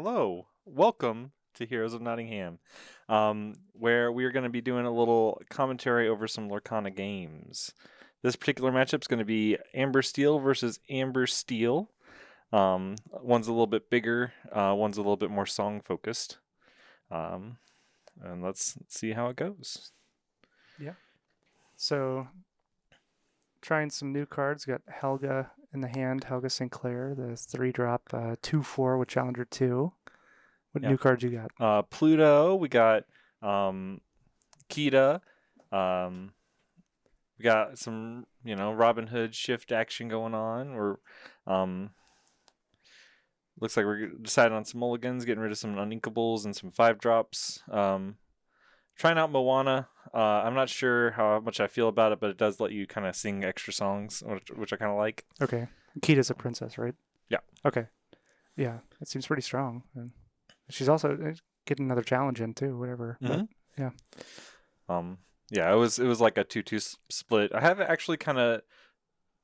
Hello. Welcome to Heroes of Nottingham, where we are going to be doing a little commentary over some Lorcana games. This particular matchup is going to be Amber Steel versus Amber Steel. One's a little bit bigger, one's a little bit more song focused. And let's see how it goes. Yeah. So, trying some new cards. Got Helga in the hand, Helga Sinclair, the 3-drop 2/4 with Challenger 2. What Yeah. new cards you got? Pluto, we got Kita, we got some, Robin Hood shift action going on. Looks like we're deciding on some mulligans, getting rid of some uninkables and some 5-drops. Trying out Moana. I'm not sure how much I feel about it, but it does let you kind of sing extra songs, which I kind of like. Okay. Kita's a princess, right? Yeah. Okay. Yeah, it seems pretty strong. And she's also getting another challenge in too, whatever. Mm-hmm. But, yeah. Yeah, it was like a 2-2 split. I have actually kind of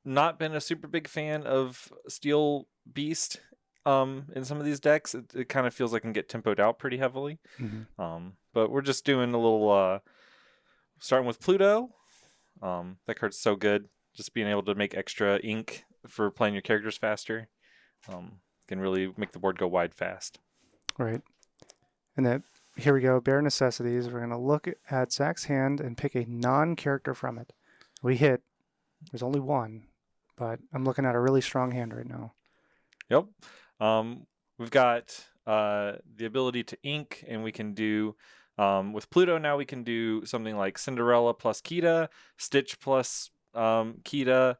not been a super big fan of Steel Beast in some of these decks. It kind of feels like it can get tempoed out pretty heavily. Mm-hmm. But we're just doing a little starting with Pluto. That card's so good. Just being able to make extra ink for playing your characters faster can really make the board go wide fast. Right. And that here we go. Bare necessities. We're gonna look at Zach's hand and pick a non-character from it. We hit. There's only one, but I'm looking at a really strong hand right now. Yep. We've got the ability to ink, and we can do with Pluto now we can do something like Cinderella plus Kita, Stitch plus Kita.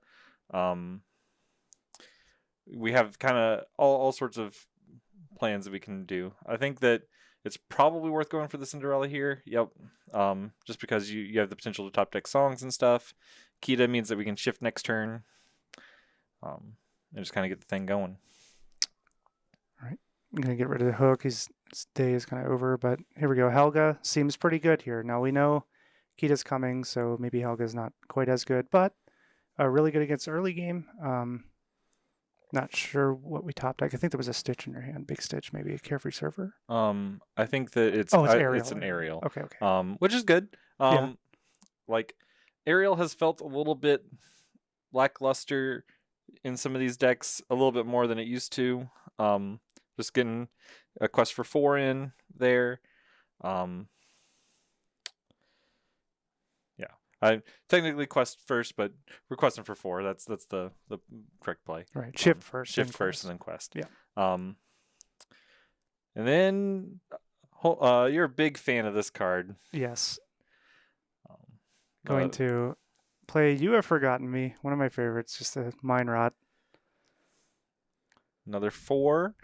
We have kind of all sorts of plans that we can do. I think that it's probably worth going for the Cinderella here. Yep. Just because you have the potential to top deck songs and stuff. Kita means that we can shift next turn. And just kind of get the thing going. All right. I'm going to get rid of the hook. His day is kind of over, but here we go. Helga seems pretty good here. Now we know Kita's coming, so maybe Helga's not quite as good, but really good against early game. Not sure what we top deck. I think there was a Stitch in your hand. Big Stitch, maybe a Carefree Surfer. I think that it's Ariel. It's an Ariel. Okay. Which is good. Yeah. Like Ariel has felt a little bit lackluster in some of these decks, a little bit more than it used to. Just getting a Quest for 4 in there. Yeah, I technically quest first, but we're questing for 4. That's the correct play. Right. Shift first. Shift first and then quest. Yeah. And then you're a big fan of this card. Yes. Going to play You Have Forgotten Me. One of my favorites. Just a Mind Rot. Another 4.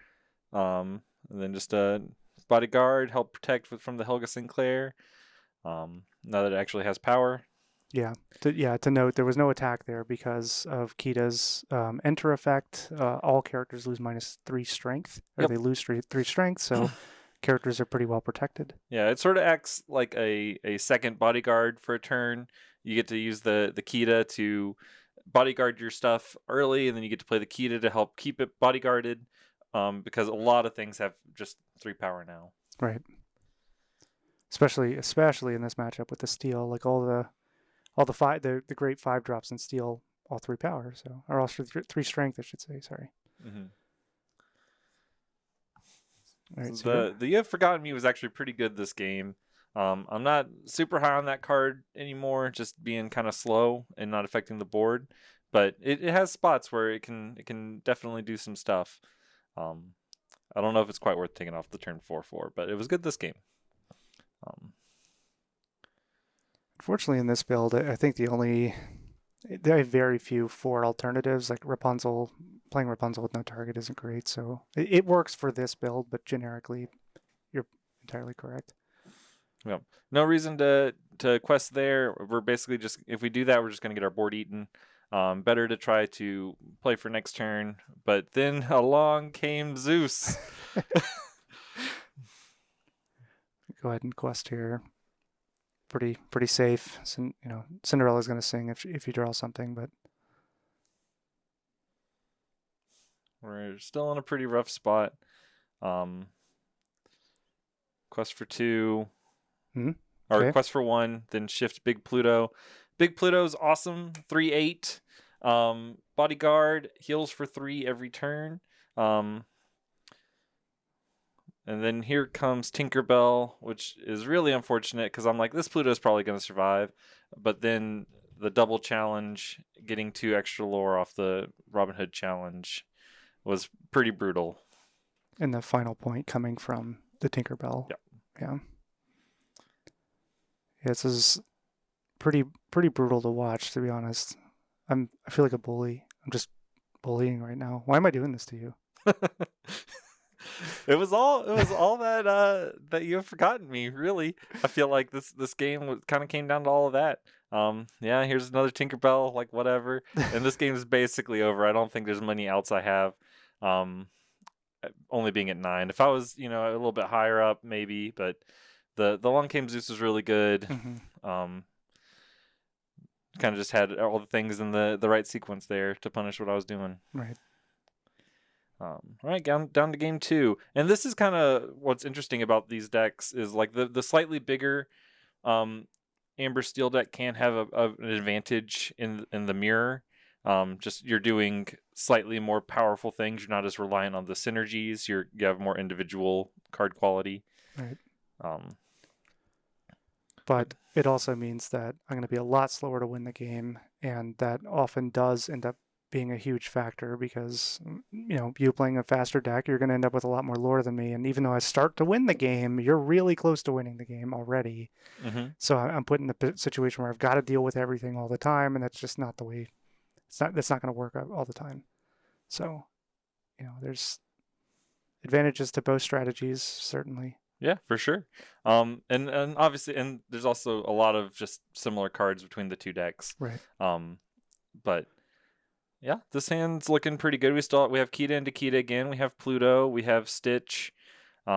And then just a bodyguard, help protect from the Helga Sinclair. Now that it actually has power. Yeah. To note, there was no attack there because of Kita's enter effect. All characters lose -3 strength, or they lose 3 strength, so characters are pretty well protected. Yeah, it sort of acts like a second bodyguard for a turn. You get to use the Kita to bodyguard your stuff early, and then you get to play the Kita to help keep it bodyguarded. Because a lot of things have just 3 power now. Right. Especially in this matchup with the steel, like all the great 5-drops in steel, all 3 power. So, or also 3 strength, I should say. Sorry. Mm-hmm. All right, so the You Have Forgotten Me was actually pretty good this game. I'm not super high on that card anymore, just being kind of slow and not affecting the board. But it has spots where it can definitely do some stuff. I don't know if it's quite worth taking off the turn 4/4, but it was good this game. Unfortunately, in this build, I think there are very few 4 alternatives. Like Rapunzel, playing Rapunzel with no target isn't great. So it works for this build, but generically, you're entirely correct. Yeah, no reason to quest there. We're basically just, if we do that, we're just going to get our board eaten. Better to try to play for next turn, but then along came Zeus. Go ahead and quest here. Pretty safe. Cinderella's going to sing if you draw something, but we're still in a pretty rough spot. Quest for 2, Hmm. or Okay. Quest for 1, then shift Big Pluto. Big Pluto's awesome, 3/8. Bodyguard heals for 3 every turn. And then here comes Tinkerbell, which is really unfortunate because I'm like, this Pluto's probably going to survive. But then the double challenge, getting 2 extra lore off the Robin Hood challenge, was pretty brutal. And the final point coming from the Tinkerbell. Yep. Yeah. Yeah, this is pretty brutal to watch, to be honest. I feel like a bully. I'm just bullying right now. Why am I doing this to you? It was all that that you have forgotten me, really. I feel like this game kind of came down to all of that. Yeah, here's another Tinkerbell, like whatever. And this game is basically over. I don't think there's many outs I have. Um, only being at 9. If I was, a little bit higher up, maybe, but the Long Came Zeus was really good. Mm-hmm. Kind of just had all the things in the right sequence there to punish what I was doing. Right. All right, down to game 2, and this is kind of what's interesting about these decks is like the slightly bigger Amber Steel deck can have an advantage in the mirror. Just you're doing slightly more powerful things. You're not as reliant on the synergies. You have more individual card quality. Right. Um, But it also means that I'm going to be a lot slower to win the game, and that often does end up being a huge factor because, you playing a faster deck, you're going to end up with a lot more lore than me. And even though I start to win the game, you're really close to winning the game already. mm-hmm. So I'm put in a situation where I've got to deal with everything all the time, and that's just not the way. That's not going to work all the time. So, there's advantages to both strategies, certainly. Yeah, for sure. And obviously, and there's also a lot of just similar cards between the two decks. Right. But yeah, this hand's looking pretty good. We have Kita and Nikita again. We have Pluto. We have Stitch. We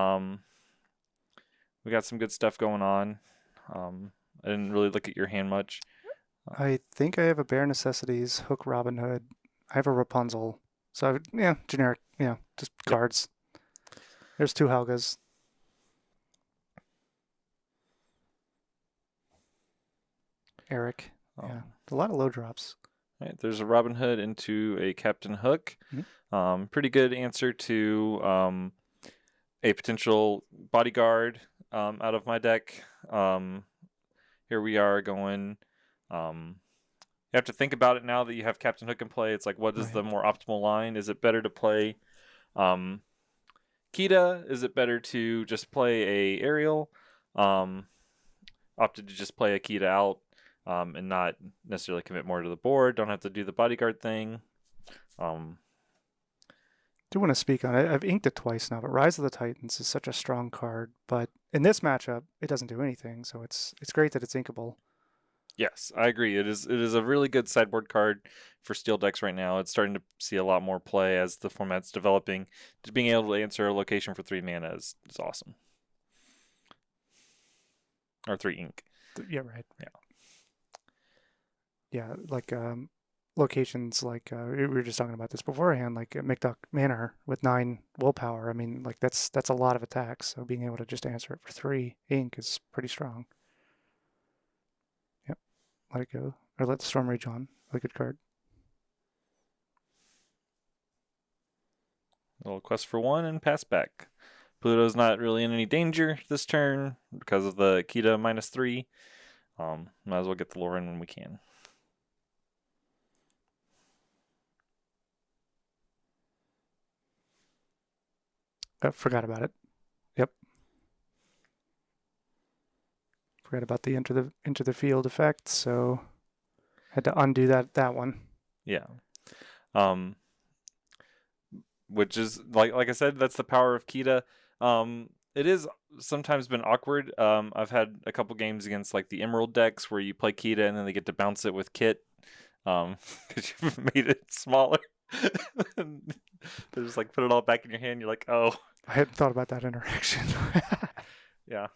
got some good stuff going on. I didn't really look at your hand much. I think I have a Bare Necessities, Hook Robin Hood. I have a Rapunzel. So, generic, just cards. There's 2 Helgas. Eric. Yeah, a lot of low drops. Right, there's a Robin Hood into a Captain Hook. Mm-hmm. Pretty good answer to a potential bodyguard out of my deck. Here we are going. You have to think about it now that you have Captain Hook in play. It's like, what is the more optimal line? Is it better to play Kita? Is it better to just play a Ariel? Opted to just play a Kita out. And not necessarily commit more to the board. Don't have to do the bodyguard thing. Do want to speak on it. I've inked it twice now, but Rise of the Titans is such a strong card. But in this matchup, it doesn't do anything. So it's great that it's inkable. Yes, I agree. It is a really good sideboard card for steel decks right now. It's starting to see a lot more play as the format's developing. Just being able to answer a location for 3 mana is awesome. Or 3 ink. Yeah, right. Yeah. Yeah, like locations like we were just talking about this beforehand, like at McDuck Manor with 9 willpower. I mean, like that's a lot of attacks. So being able to just answer it for 3 ink is pretty strong. Yep, let it go or let the storm rage on. A good card. A little quest for 1 and pass back. Pluto's not really in any danger this turn because of the Kita -3. Might as well get the lore in when we can. Oh, forgot about it. Yep. Forgot about the into the field effect, so had to undo that one. Yeah. Which is like I said, that's the power of Kita. It is sometimes been awkward. I've had a couple games against like the Emerald decks where you play Kita and then they get to bounce it with Kit. Because you've made it smaller. They just like put it all back in your hand. You're like, oh. I hadn't thought about that interaction. Yeah.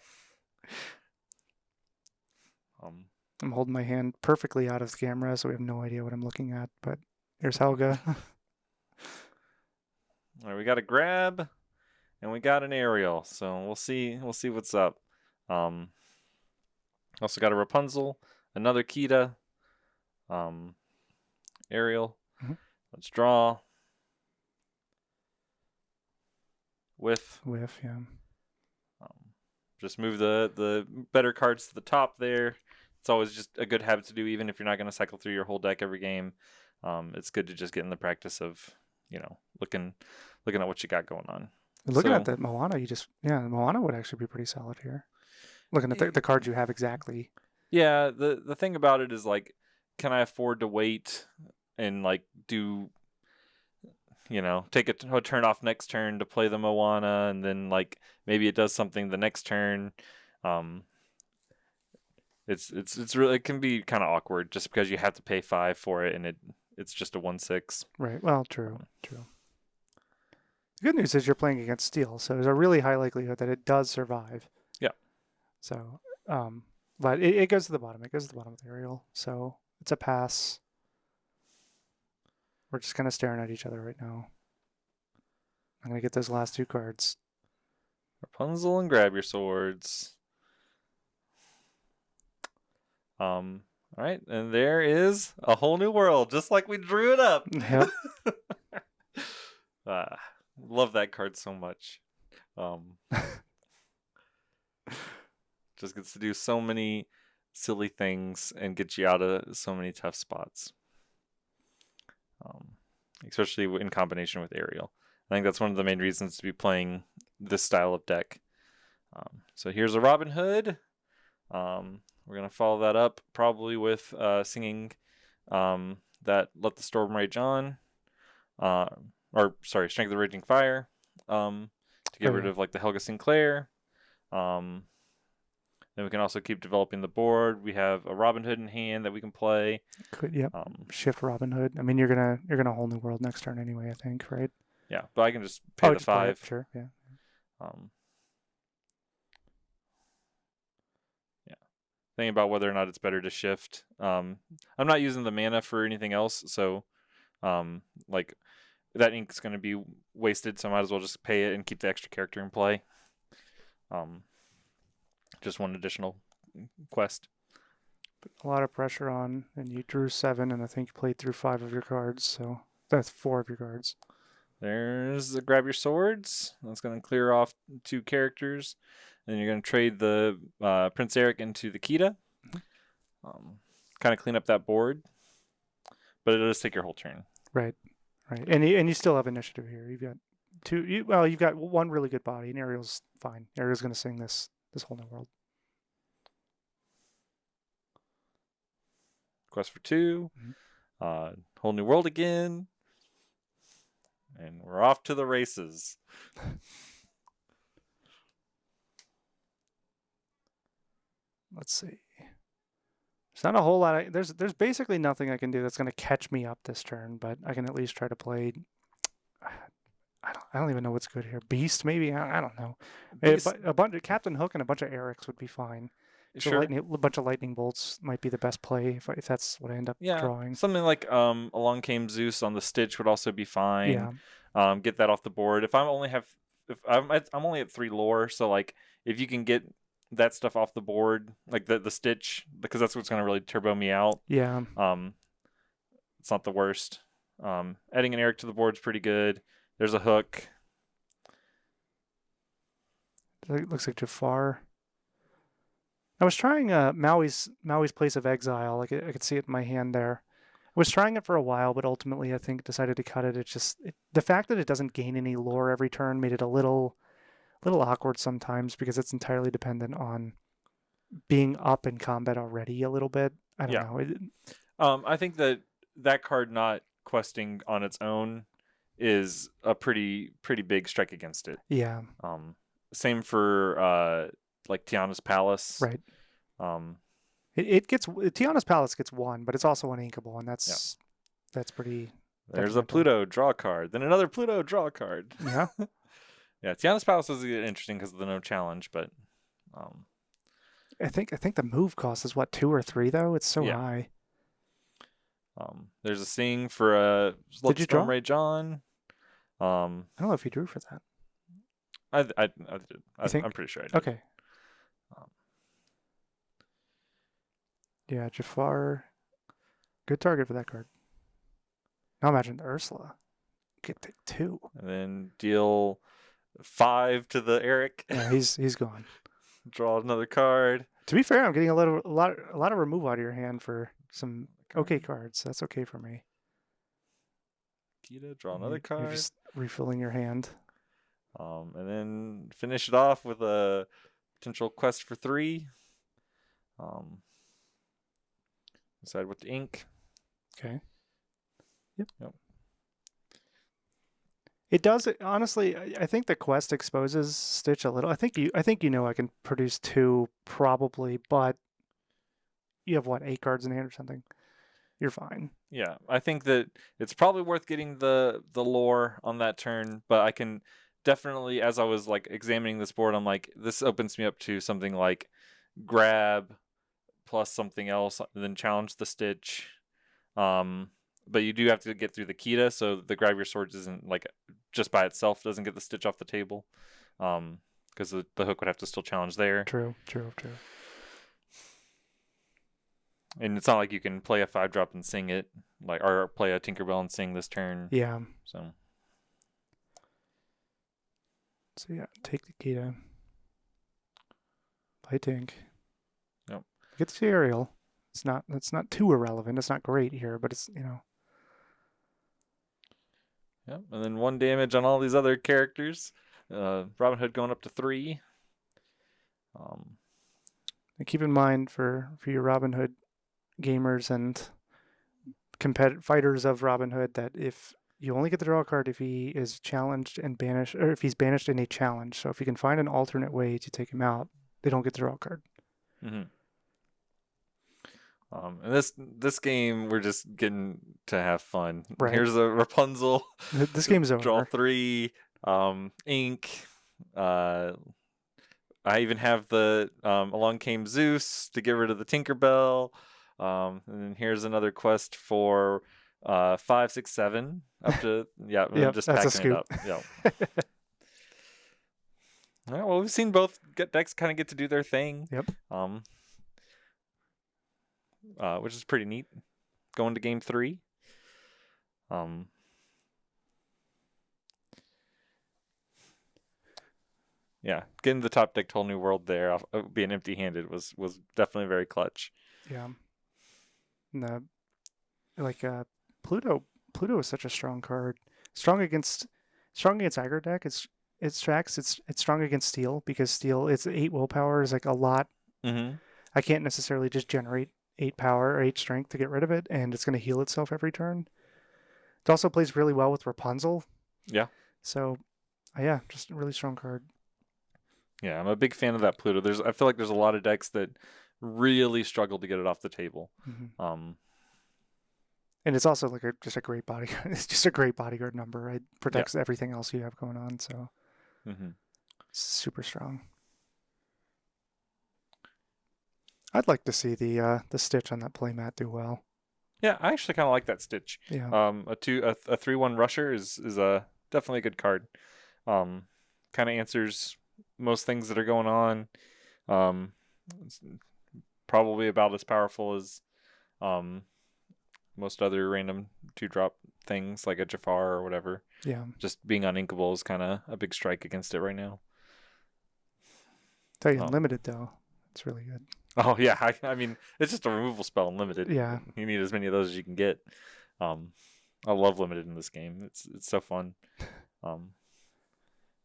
I'm holding my hand perfectly out of the camera, so we have no idea what I'm looking at. But there's Helga. All right, we got a grab and we got an aerial. So we'll see what's up. Also got a Rapunzel, another Kita, aerial. Mhm. Let's draw. With Yeah. just move the better cards to the top there. It's always just a good habit to do, even if you're not going to cycle through your whole deck every game. It's good to just get in the practice of, looking at what you got going on. Looking at that Moana, Moana would actually be pretty solid here. Looking at the cards you have exactly. Yeah, the thing about it is, like, can I afford to wait and, like, do, take a turn off next turn to play the Moana, and then, like, maybe it does something the next turn. It's really, it can be kind of awkward just because you have to pay 5 for it, and it's just a 1/6. Right. Well, true. The good news is you're playing against steel, so there's a really high likelihood that it does survive. Yeah. So, but it goes to the bottom. It goes to the bottom of the aerial. So it's a pass. We're just kind of staring at each other right now. I'm gonna get those last 2 cards. Rapunzel and grab your swords. All right, and there is a whole new world, just like we drew it up. Yep. Love that card so much. Just gets to do so many silly things and get you out of so many tough spots. Especially in combination with Ariel. I think that's one of the main reasons to be playing this style of deck. So here's a Robin Hood. We're going to follow that up probably with singing that Let the Storm Rage On. Strength of the Raging Fire. To get rid of, like, the Helga Sinclair. Then we can also keep developing the board. We have a Robin Hood in hand that we can play. Yep. Shift Robin Hood. I mean, you're gonna whole new world next turn anyway, I think, right? Yeah, but I can just pay the 5. Sure. Yeah. Thinking about whether or not it's better to shift. I'm not using the mana for anything else, so like, that ink's going to be wasted, so I might as well just pay it and keep the extra character in play. Just one additional quest. Put a lot of pressure on, and you drew 7, and I think you played through 5 of your cards, so that's 4 of your cards. There's the grab your swords. That's going to clear off 2 characters. Then you're going to trade the Prince Eric into the Kita. Kind of clean up that board. But it does take your whole turn. Right. And you still have initiative here. You've got 2. You've got 1 really good body, and Ariel's fine. Ariel's going to sing this whole new world. Quest for 2. Whole new world again. And we're off to the races. Let's see. There's not a whole lot. There's basically nothing I can do that's going to catch me up this turn, but I can at least try to play. I don't even know what's good here. Beast, maybe? I don't know. A bunch of Captain Hook and a bunch of Erics would be fine. Sure. A bunch of lightning bolts might be the best play if that's what I end up drawing. Something like Along Came Zeus on the Stitch would also be fine. Yeah. Get that off the board. If I'm only at 3 lore, so, like, if you can get that stuff off the board, like the Stitch, because that's what's going to really turbo me out. Yeah. It's not the worst. Adding an Eric to the board is pretty good. There's a Hook. It looks like Jafar. I was trying Maui's Place of Exile. I could see it in my hand there. I was trying it for a while, but ultimately I think decided to cut it. It's just the fact that it doesn't gain any lore every turn made it a little awkward sometimes, because it's entirely dependent on being up in combat already a little bit. I don't know. I think that card not questing on its own is a pretty big strike against it. Yeah. Same for like Tiana's Palace. Right. It gets Tiana's Palace gets 1, but it's also uninkable, and that's pretty. There's a Pluto draw card, then another Pluto draw card. Yeah. Yeah, Tiana's Palace is interesting because of the no challenge, but I think the move cost is what, 2 or 3 though. It's so high. There's a Sing for a Let the Storm Rage On. I don't know if you drew for that. I did. You think? I'm pretty sure I did. Okay. Um, Yeah, Jafar. Good target for that card. Now imagine the Ursula. Get take 2. and then deal 5 to the Eric. Yeah, he's gone. Draw another card. To be fair, I'm getting a lot of removal out of your hand for some okay cards. That's okay for me. Kita, draw another You're card. just refilling your hand. And then finish it off with a potential quest for 3. Decide what to ink. Okay. Yep. Yep. It does. Honestly, I think the quest exposes Stitch a little. I think you know I can produce 2 probably, but you have what, 8 cards in hand or something. You're fine. Yeah, I think that it's probably worth getting the lore on that turn, but I can definitely, as I was like examining this board, I'm like, this opens me up to something like grab plus something else, then challenge the Stitch. But you do have to get through the Kita, so the grab your swords isn't like just by itself doesn't get the Stitch off the table, because the hook would have to still challenge there. True. And it's not like you can play a 5-drop and sing it, like, or play a Tinkerbell and sing this turn. Yeah. So yeah, take the Kita. Play Tink. Yep. Get the Ariel. It's not too irrelevant. It's not great here, but it's Yep, and then 1 damage on all these other characters. Robin Hood going up to 3. And keep in mind for your Robin Hood gamers and fighters of Robin Hood that if you only get the draw card if he is challenged and banished, or if he's banished in a challenge. So if you can find an alternate way to take him out, they don't get the draw card. Mm-hmm. And this game, we're just getting to have fun. Right. Here's a Rapunzel. This game's over. Draw 3. Ink. I even have the Along Came Zeus to get rid of the Tinkerbell. And then here's another quest for 5, 6, 7 up to I'm Yep, just that's a packing it scoop. up. Yeah. All right, well, we've seen both decks kind of get to do their thing. Yep. Which is pretty neat. Going to game 3. Yeah, getting the top deck to Whole New World there, being empty-handed was definitely very clutch. Yeah. And Pluto is such a strong card. Strong against aggro deck. It's strong against steel because steel, it's 8 willpower is like a lot. Mm-hmm. I can't necessarily just generate 8 power or 8 strength to get rid of it, and it's going to heal itself every turn. It also plays really well with Rapunzel. Yeah. So, yeah, just a really strong card. Yeah, I'm a big fan of that Pluto. I feel like there's a lot of decks that really struggle to get it off the table. Mm-hmm. And it's also like just a great bodyguard. It's just a great bodyguard number. It protects everything else you have going on. So, it's super strong. I'd like to see the Stitch on that playmat do well. Yeah, I actually kind of like that Stitch. Yeah. A 3/1 rusher is a definitely a good card. Kind of answers most things that are going on. It's probably about as powerful as most other random 2-drop things like a Jafar or whatever. Yeah. Just being uninkable is kind of a big strike against it right now. Tell you, unlimited though, it's really good. Oh yeah, I mean it's just a removal spell unlimited. Yeah. You need as many of those as you can get. I love limited in this game. It's so fun. I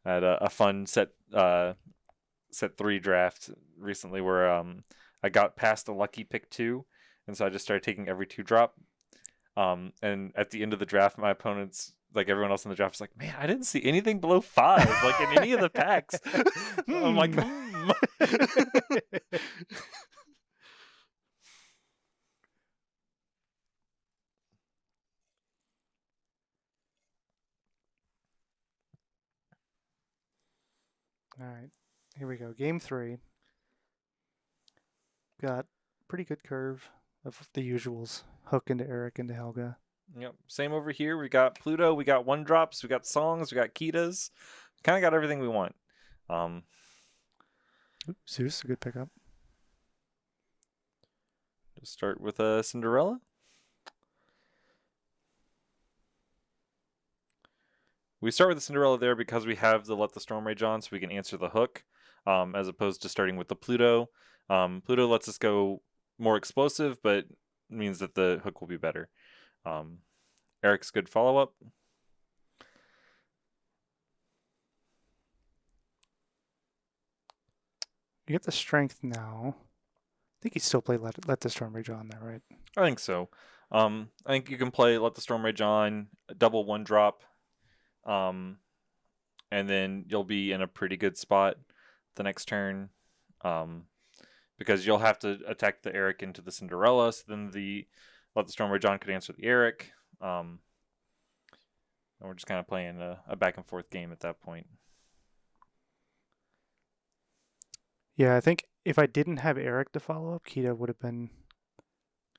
had a fun set 3 draft recently where I got past a lucky pick 2, and so I just started taking every 2-drop. And at the end of the draft, my opponents, like everyone else in the draft, was like, "Man, I didn't see anything below 5, like in any of the packs." I'm like, All right, here we go. Game 3. Got pretty good curve of the usuals. Hook into Eric into Helga. Yep. Same over here. We got Pluto. We got 1-drops. We got songs. We got Kitas. Kind of got everything we want. Um, Zeus, a good pickup. just start with a Cinderella. We start with the Cinderella there because we have the Let the Storm Rage on, so we can answer the hook, as opposed to starting with the Pluto. Pluto lets us go more explosive, but means that the hook will be better. Eric's good follow-up. You get the strength now. I think he still played Let the Storm Rage on there, right? I think so. I think you can play Let the Storm Rage on, double 1-drop, and then you'll be in a pretty good spot the next turn, because you'll have to attack the Eric into the Cinderella, so then the Let the Storm Rage on could answer the Eric. And we're just kind of playing a back and forth game at that point. Yeah, I think if I didn't have Eric to follow up, Kita would have been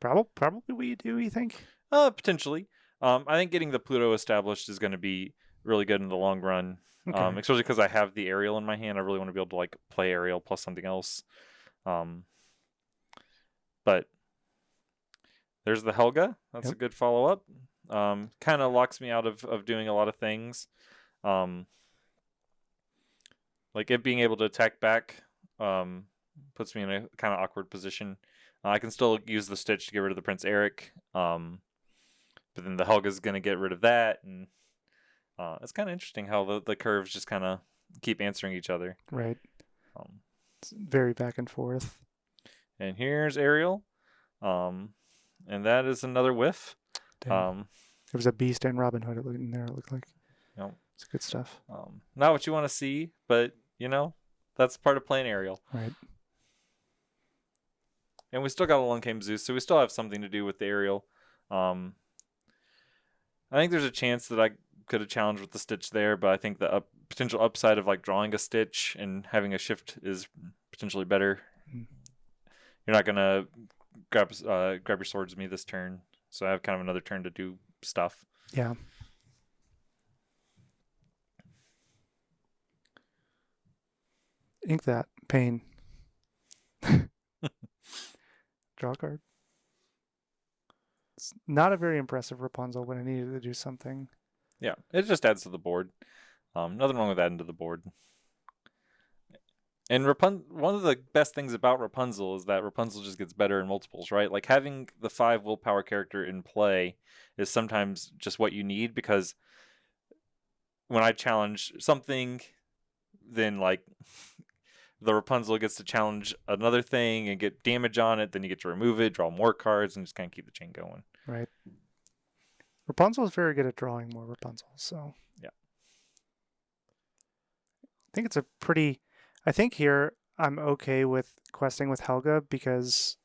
probably what you do, you think? Potentially. I think getting the Pluto established is going to be really good in the long run. Okay. Especially because I have the aerial in my hand. I really want to be able to like play aerial plus something else. But there's the Helga. That's a good follow up. Kind of locks me out of doing a lot of things. Like it being able to attack back puts me in a kind of awkward position. I can still use the Stitch to get rid of the Prince Eric. But then the Helga's going to get rid of that. And it's kind of interesting how the curves just kind of keep answering each other. Right. It's very back and forth. And here's Ariel. And that is another whiff. There was a Beast and Robin Hood in there, it looked like. Yep. It's good stuff. Not what you want to see, but, you know, that's part of playing Ariel. Right. And we still got a Long Came Zeus, so we still have something to do with the Ariel. I think there's a chance that I could have challenged with the Stitch there, but I think the potential upside of like drawing a Stitch and having a shift is potentially better. You're not gonna grab your swords with me this turn, so I have kind of another turn to do stuff. Yeah. Ink that. Pain. Draw a card. It's not a very impressive Rapunzel, but I needed to do something. Yeah, it just adds to the board. Nothing wrong with adding to the board. And one of the best things about Rapunzel is that Rapunzel just gets better in multiples, right? Like having the 5 willpower character in play is sometimes just what you need, because when I challenge something, then like the Rapunzel gets to challenge another thing and get damage on it, then you get to remove it, draw more cards, and just kind of keep the chain going. Right. Rapunzel is very good at drawing more Rapunzels, so. Yeah. I think it's a pretty... I think here I'm okay with questing with Helga because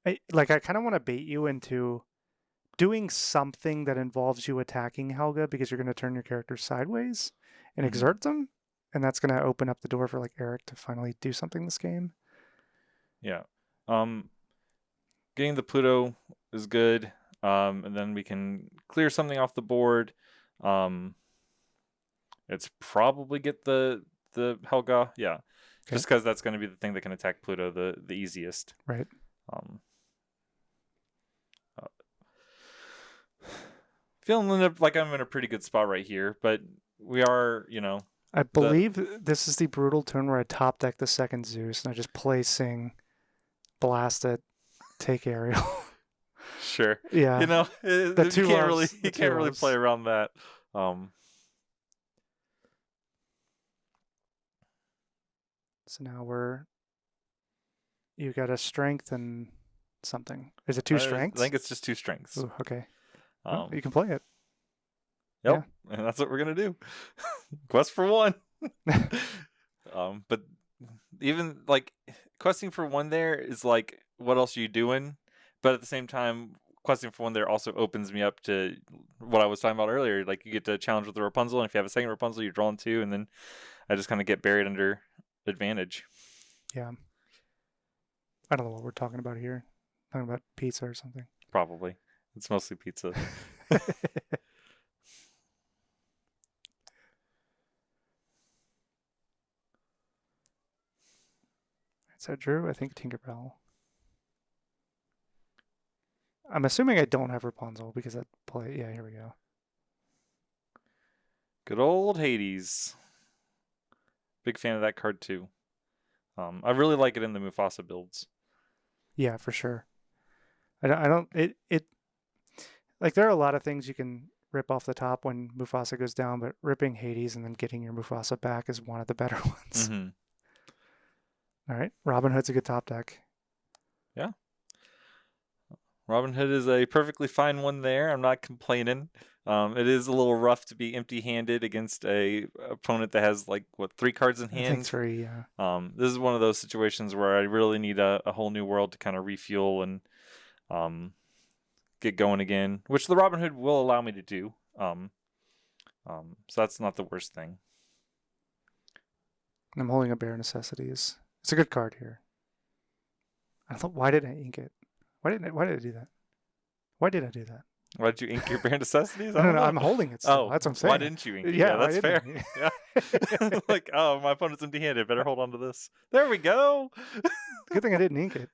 I kind of want to bait you into doing something that involves you attacking Helga because you're going to turn your character sideways and exert them, and that's going to open up the door for like Eric to finally do something this game. Yeah. Getting the Pluto is good, and then we can clear something off the board. It's probably get the Helga, yeah. Okay. Just because that's going to be the thing that can attack Pluto the easiest. Right. Feeling like I'm in a pretty good spot right here, but we are, you know. I believe this is the brutal turn where I top deck the second Zeus and I just play Sing, blast it, take Ariel. Sure. Yeah. You know, you can't really play around that. So now you got a strength and something. Is it 2 strengths? I think it's just 2 strengths. Ooh, okay. Well, you can play it. Yep, yeah. And that's what we're gonna do. Quest for 1. But even like questing for 1 there is like, what else are you doing? But at the same time, questing for 1 there also opens me up to what I was talking about earlier. Like you get to challenge with the Rapunzel, and if you have a second Rapunzel, you're drawn 2, and then I just kind of get buried under advantage. Yeah. I don't know what we're talking about here. Talking about pizza or something. Probably. It's mostly pizza. So Drew, I think Tinkerbell. I'm assuming I don't have Rapunzel because that play. Yeah, here we go. Good old Hades. Big fan of that card too. I really like it in the Mufasa builds. Yeah, for sure. I don't. It like there are a lot of things you can rip off the top when Mufasa goes down, but ripping Hades and then getting your Mufasa back is one of the better ones. Mm-hmm. All right, Robin Hood's a good top deck. Yeah. Robin Hood is a perfectly fine one there. I'm not complaining. It is a little rough to be empty-handed against a opponent that has like what 3 cards in hand. I think 3. Yeah. This is one of those situations where I really need a whole new world to kind of refuel and get going again, which the Robin Hood will allow me to do. So that's not the worst thing. I'm holding a Bare Necessities. It's a good card here. I thought, why did I ink it? Why did I do that? Why did I do that? Why did you ink your bare necessities? No, I'm holding it still. Oh, that's what I'm saying. Why didn't you ink it? Yeah, That's fair. Yeah. Like, oh, my opponent's empty-handed. Better hold on to this. There we go. Good thing I didn't ink it.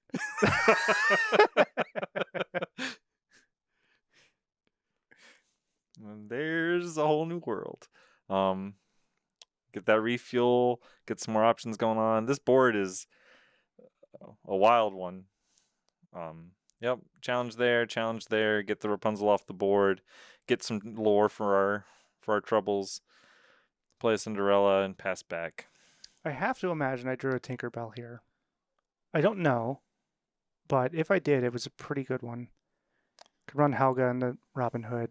And there's a whole new world. Get that refuel. Get some more options going on. This board is a wild one. Yep, challenge there. Get the Rapunzel off the board. Get some lore for our troubles. Play a Cinderella and pass back. I have to imagine I drew a Tinkerbell here. I don't know, but if I did, it was a pretty good one. Could run Helga and the Robin Hood.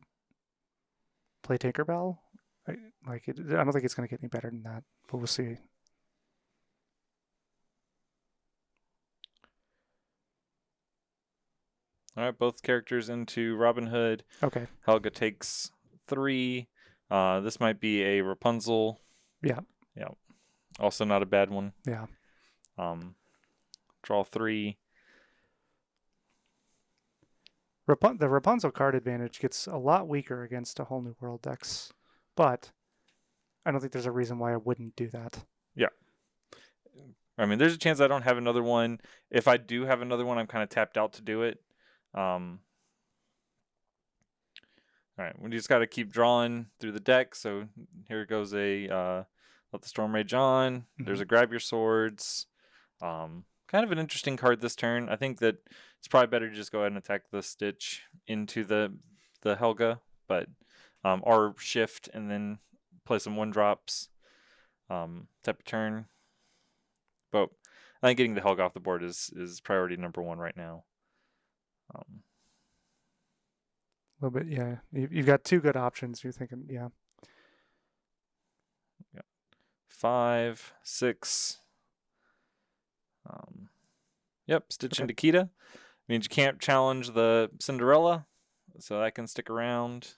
Play Tinkerbell. I don't think it's going to get any better than that, but we'll see. All right, both characters into Robin Hood. Okay. Helga takes 3. This might be a Rapunzel. Yeah. Yeah. Also not a bad one. Yeah. Draw 3. The Rapunzel card advantage gets a lot weaker against a whole new world decks, but I don't think there's a reason why I wouldn't do that. Yeah. I mean, there's a chance I don't have another one. If I do have another one, I'm kind of tapped out to do it. All right, we just got to keep drawing through the deck. So here goes a Let the Storm Rage On. Mm-hmm. There's a Grab Your Swords. Kind of an interesting card this turn. I think that it's probably better to just go ahead and attack the Stitch into the Helga, but or shift and then play some 1-drops type of turn. But I think getting the Helga off the board is priority number 1 right now. A little bit, yeah. You've got 2 good options. You're thinking, yeah. 5, 6. Yep, Stitch into Kita. Means you can't challenge the Cinderella, so that can stick around.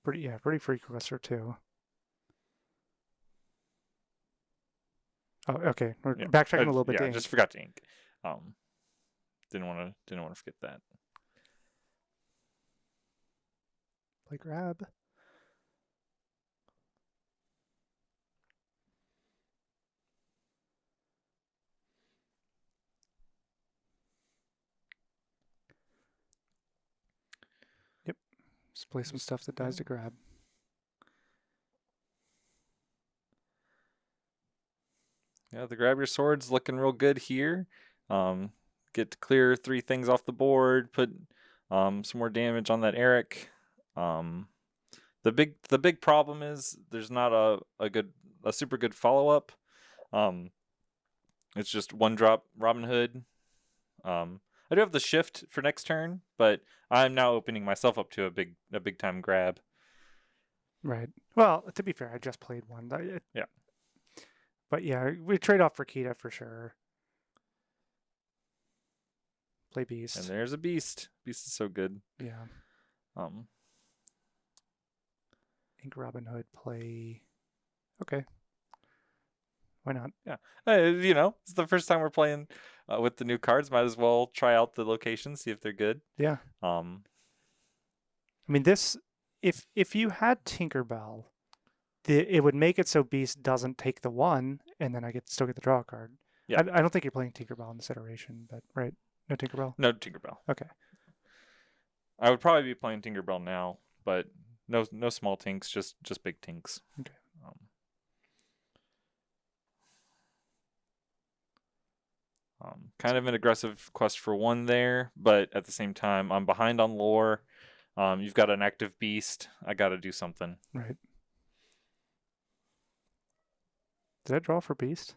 Pretty free crosser too. Oh, okay. We're backtracking a little bit. Yeah, I just forgot to ink. Didn't want to forget that. Play grab. Yep. Just play some stuff that dies to grab. Yeah, the Grab Your Sword's looking real good here. Get to clear 3 things off the board. Put some more damage on that Eric. The big problem is there's not a super good follow up. It's just 1-drop Robin Hood. I do have the shift for next turn, but I'm now opening myself up to a big time grab. Right. Well, to be fair, I just played one. Yeah. But yeah, we trade off for Kita for sure. Play Beast. And there's a Beast. Beast is so good. Yeah. Ink Robin Hood, play. Okay. Why not? Yeah. It's the first time we're playing with the new cards. Might as well try out the locations, see if they're good. Yeah. I mean, this. If you had Tinkerbell, it would make it so Beast doesn't take the 1, and then I still get the draw card. Yeah. I don't think you're playing Tinkerbell in this iteration, but right? No Tinkerbell? No Tinkerbell. Okay. I would probably be playing Tinkerbell now, but no small tinks, just big tinks. Okay. Kind of an aggressive quest for 1 there, but at the same time, I'm behind on lore. You've got an active beast. I got to do something. Right. Did I draw for Beast?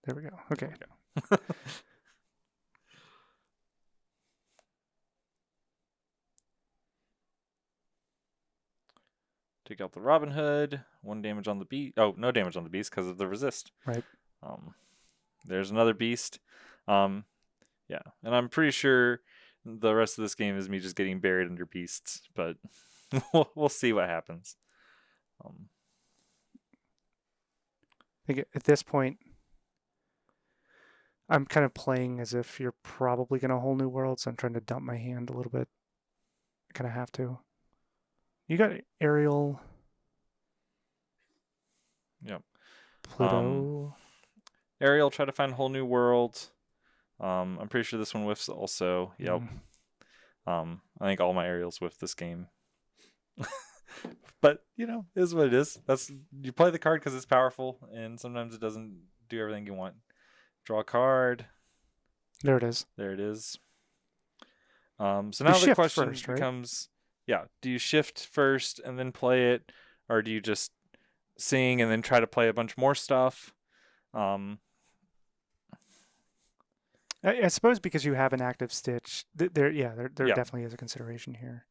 There we go. Okay. Take out the Robin Hood. 1 damage on the beast. Oh, no damage on the beast because of the resist. Right. There's another beast. Yeah, and I'm pretty sure the rest of this game is me just getting buried under beasts, but we'll see what happens. I think at this point, I'm kind of playing as if you're probably going to whole new world, so I'm trying to dump my hand a little bit. I kind of have to. You got Ariel. Yep. Pluto. Ariel, try to find whole new world. I'm pretty sure this one whiffs also. Yep. I think all my Ariels whiff this game. But, it is what it is. You play the card because it's powerful, and sometimes it doesn't do everything you want. Draw a card. There it is. There it is. So now the question first, right? becomes, do you shift first and then play it, or do you just sing and then try to play a bunch more stuff? I suppose because you have an active Stitch, there definitely is a consideration here.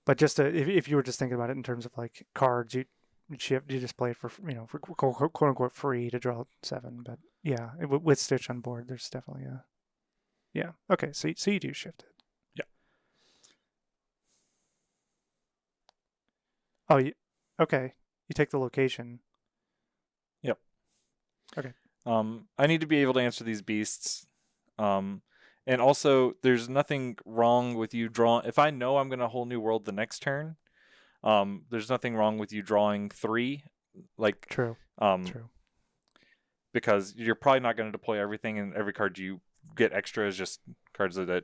But just if you were just thinking about it in terms of like cards, you just play it for for quote unquote free to draw 7. But yeah, with Stitch on board, there's definitely a okay. So you do shift it. Yeah. Oh, okay. You take the location. Yep. Okay. I need to be able to answer these beasts. And also, there's nothing wrong with you drawing. If I know I'm going to whole new world the next turn, there's nothing wrong with you drawing 3. Like True. True. Because you're probably not going to deploy everything, and every card you get extra is just cards that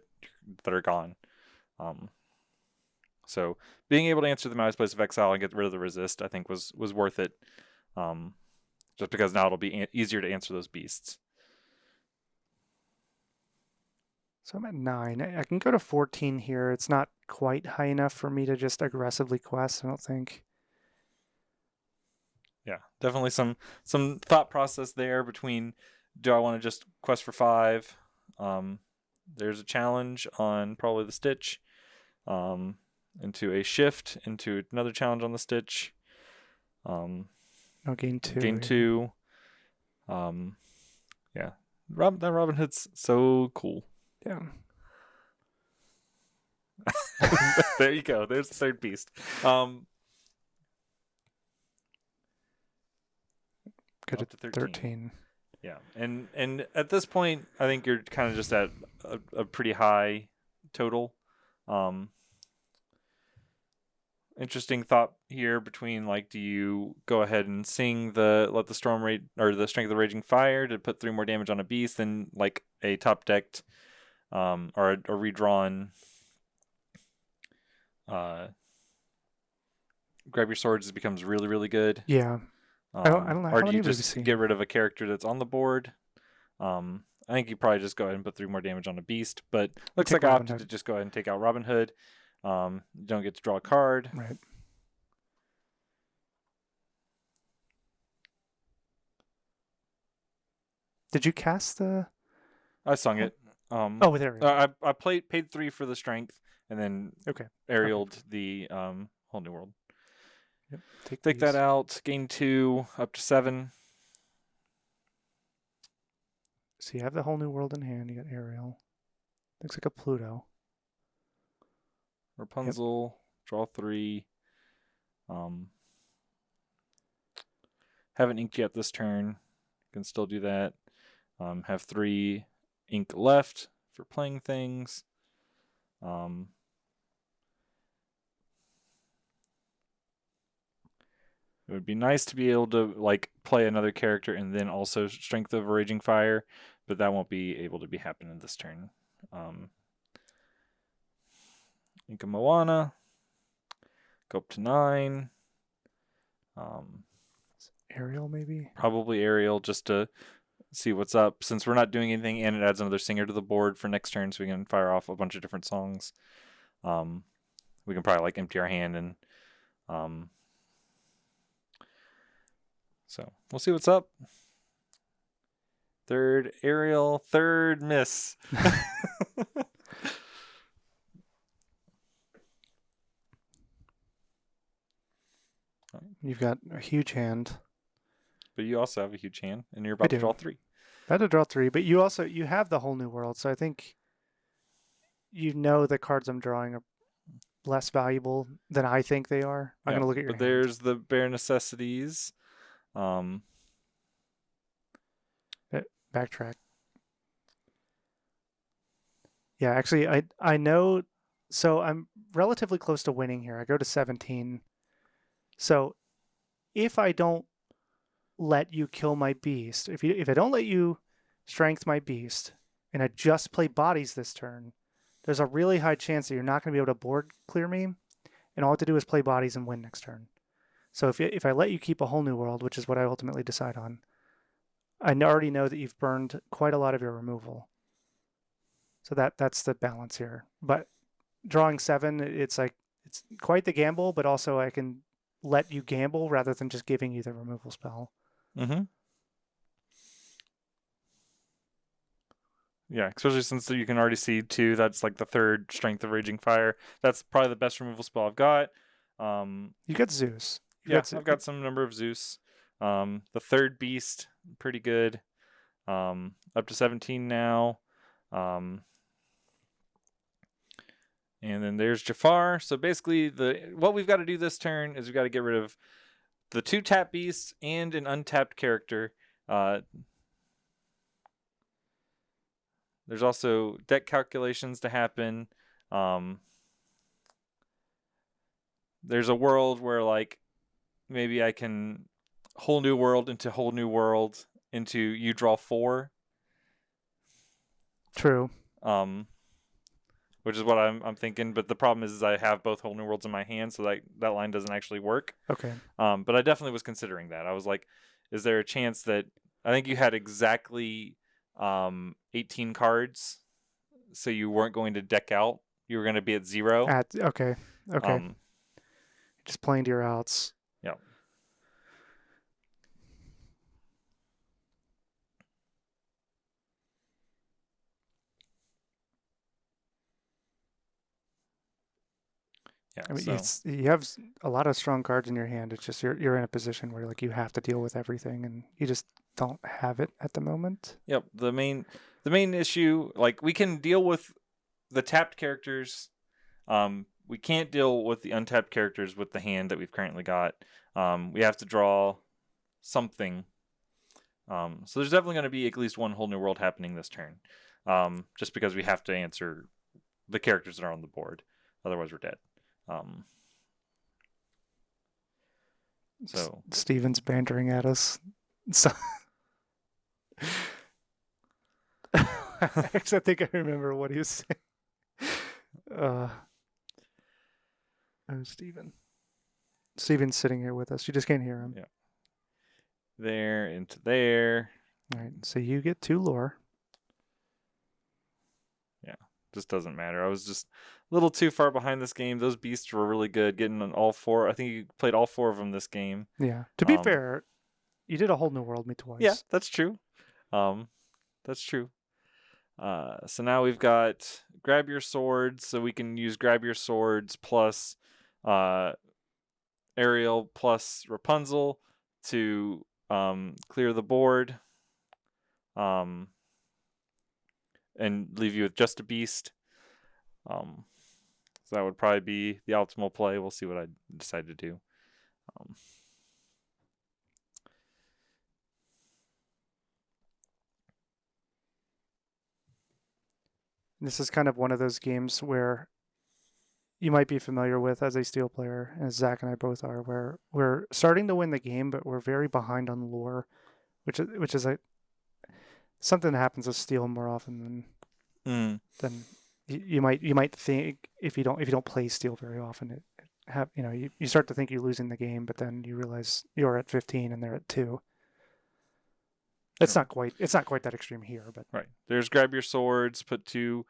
are gone. So being able to answer the Maui's Place of Exile and get rid of the resist, I think was worth it. Just because now it'll be easier to answer those beasts. So I'm at 9. I can go to 14 here. It's not quite high enough for me to just aggressively quest, I don't think. Yeah, definitely some thought process there between, do I want to just quest for 5? There's a challenge on probably the Stitch, into a shift, into another challenge on the Stitch. No, gain 2. Gain 2. Yeah. That Robin Hood's so cool. Yeah. There you go. There's the third beast. Go to 13. Yeah. And at this point, I think you're kind of just at a pretty high total. Interesting thought here between, like, do you go ahead and sing let the storm rate or the strength of the raging fire to put 3 more damage on a beast than like a top decked or a redrawn grab your swords becomes really, really good. Yeah. I don't know. Or do you just get rid of a character that's on the board? I think you probably just go ahead and put 3 more damage on a beast, but looks like I opted to just go ahead and take out Robin Hood. You don't get to draw a card. Right. Did you cast the? I sung it. With Ariel. I paid 3 for the strength, and then Ariel'd the whole new world. Yep. Take that out. Gain 2 up to 7. So you have the whole new world in hand. You got Ariel. Looks like a Pluto. Rapunzel. Draw 3. Haven't inked yet this turn. Can still do that. Have 3 ink left for playing things. It would be nice to be able to like play another character and then also Strength of a Raging Fire, but that won't be able to be happening this turn. Inka Moana, go up to 9. Ariel, maybe? Probably Ariel, just to see what's up, since we're not doing anything, and it adds another singer to the board for next turn, so we can fire off a bunch of different songs. We can probably like empty our hand, and so we'll see what's up. Third Ariel, third miss. You've got a huge hand. But you also have a huge hand, and you're about to draw 3. About to draw 3, but you have the whole new world, so I think you know the cards I'm drawing are less valuable than I think they are. I'm gonna look at your But hand. there's the bare necessities. Backtrack. Yeah, actually, I know. So I'm relatively close to winning here. I go to 17. So if I don't let you kill my beast, if I don't let you strength my beast, and I just play bodies this turn, there's a really high chance that you're not going to be able to board clear me, and all I have to do is play bodies and win next turn. So if I let you keep a whole new world, which is what I ultimately decide on, I already know that you've burned quite a lot of your removal. So that's the balance here. But drawing 7, it's quite the gamble, but also I can let you gamble rather than just giving you the removal spell. Mm-hmm. Yeah, especially since you can already see 2. That's like the third Strength of Raging Fire. That's probably the best removal spell I've got. You got Zeus. I've got some number of Zeus. The third beast, pretty good. Up to 17 now. And then there's Jafar. So basically, what we've got to do this turn is we've got to get rid of the 2 tap beasts and an untapped character. There's also deck calculations to happen. There's a world where like maybe I can whole new world into you draw 4. True. Which is what I'm thinking, but the problem is I have both whole new worlds in my hand, so that line doesn't actually work. Okay. But I definitely was considering that. I was like, is there a chance that I think you had exactly 18 cards, so you weren't going to deck out. You were going to be at 0. Okay. Just playing to your outs. Yeah. Yeah. I mean, So you have a lot of strong cards in your hand. It's just you're in a position where like you have to deal with everything, and you just don't have it at the moment. yep. The main issue, like we can deal with the tapped characters. We can't deal with the untapped characters with the hand that we've currently got. We have to draw something. So there's definitely going to be at least one whole new world happening this turn. Just because we have to answer the characters that are on the board. Otherwise, we're dead. So Steven's bantering at us. So actually, I think I remember what he was saying. Oh, Steven. Steven's sitting here with us. You just can't hear him. Yeah. There into there. All right. So you get 2 lore. Yeah. Just doesn't matter. I was just a little too far behind this game. Those beasts were really good. Getting on all 4. I think you played all 4 of them this game. Yeah. To be fair, you did a whole new world me twice. Yeah, that's true. That's true. So now we've got grab your swords, so we can use grab your swords plus Ariel plus Rapunzel to clear the board and leave you with just a beast. So that would probably be the optimal play. We'll see what I decide to do. This is kind of one of those games where you might be familiar with as a Steel player, as Zach and I both are, where we're starting to win the game, but we're very behind on lore, which is like something that happens with Steel more often than you might think if you don't play Steel very often. You start to think you're losing the game, but then you realize you're at 15 and they're at 2. It's not quite that extreme here, but Right. There's grab your swords, put 2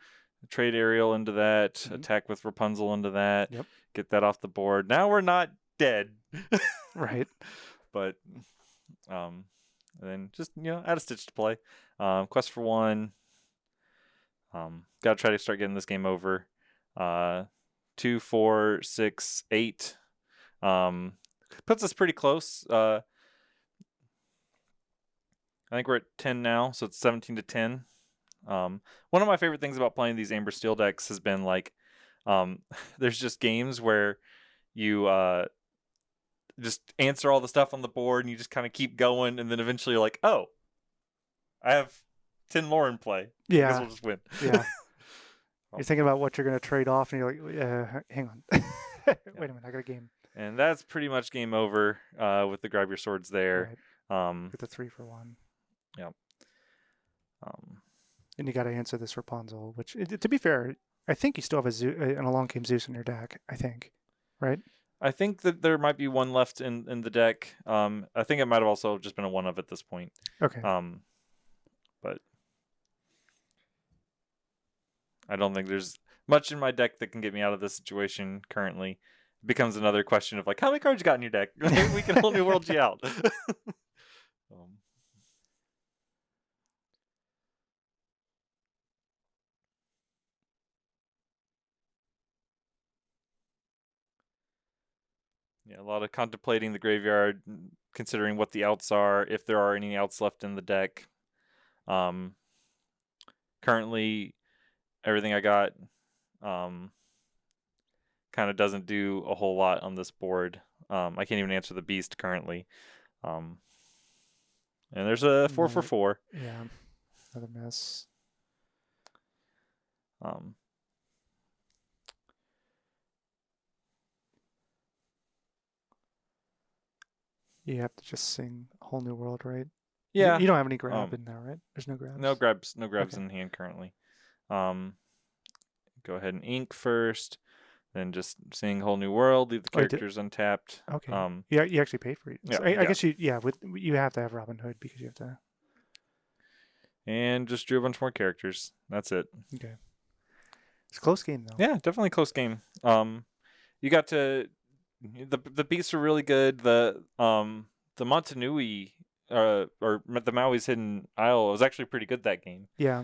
trade aerial into that, attack with Rapunzel into that, get that off the board. Now we're not dead. right. But and then just add a stitch to play. Quest for 1. Gotta try to start getting this game over. 2, 4, 6, 8. Puts us pretty close. I think we're at 10 now, so it's 17-10. One of my favorite things about playing these Amber Steel decks has been like, there's just games where you just answer all the stuff on the board and you just kind of keep going, and then eventually you're like, oh, I have 10 more in play. Yeah. I guess we'll just win. Yeah. You're thinking about what you're going to trade off, and you're like, hang on. Wait a minute, I got a game. And that's pretty much game over with the grab your swords there. Right. With the 3 for 1. Yep. And you got to answer this Rapunzel, which, to be fair, I think you still have an Along Came Zeus in your deck, I think. Right? I think that there might be one left in the deck. I think it might have also just been a 1-of at this point. Okay. But I don't think there's much in my deck that can get me out of this situation currently. It becomes another question of like, how many cards you got in your deck? We can whole new world you out. Yeah, a lot of contemplating the graveyard, considering what the outs are, if there are any outs left in the deck. Currently, everything I got kind of doesn't do a whole lot on this board. I can't even answer the beast currently. And there's a 4 for 4. Yeah, another mess. You have to just sing Whole New World, right? Yeah. You don't have any grab in there, right? There's no grabs? No grabs in hand currently. Go ahead and ink first, then just sing Whole New World, leave the characters untapped. Okay. You actually pay for it. Yeah, So I guess you have to have Robin Hood because you have to. And just drew a bunch more characters. That's it. Okay. It's a close game though. Yeah, definitely a close game. You got to the beasts are really good. The Montanui or the Maui's Hidden Isle was actually pretty good that game. Yeah.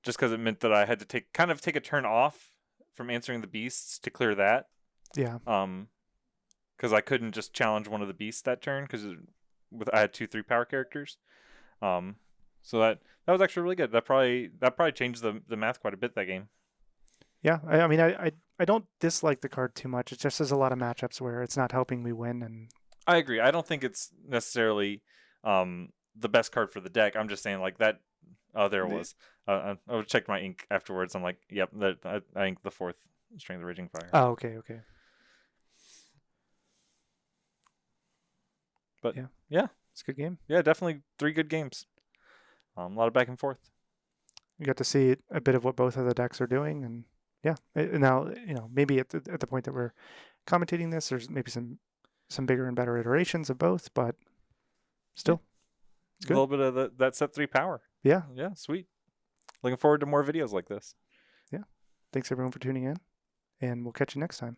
Just because it meant that I had to take a turn off from answering the beasts to clear that. Yeah. Because I couldn't just challenge one of the beasts that turn because I had 2 3-power characters. So that was actually really good. That probably changed the math quite a bit that game. Yeah, I mean, I don't dislike the card too much. It just there's a lot of matchups where it's not helping me win, and I agree. I don't think it's necessarily the best card for the deck. I'm just saying like that. Oh, there it was. I checked my ink afterwards. I'm like, yep, I inked the 4th Strength of Raging Fire. Oh, okay. But yeah, it's a good game. Yeah, definitely 3 good games. A lot of back and forth. You got to see a bit of what both of the decks are doing, and yeah. Now maybe at the point that we're commentating this, there's maybe some bigger and better iterations of both, but still, it's good. A little bit of that set 3 power. Yeah, sweet. Looking forward to more videos like this. Yeah, thanks everyone for tuning in, and we'll catch you next time.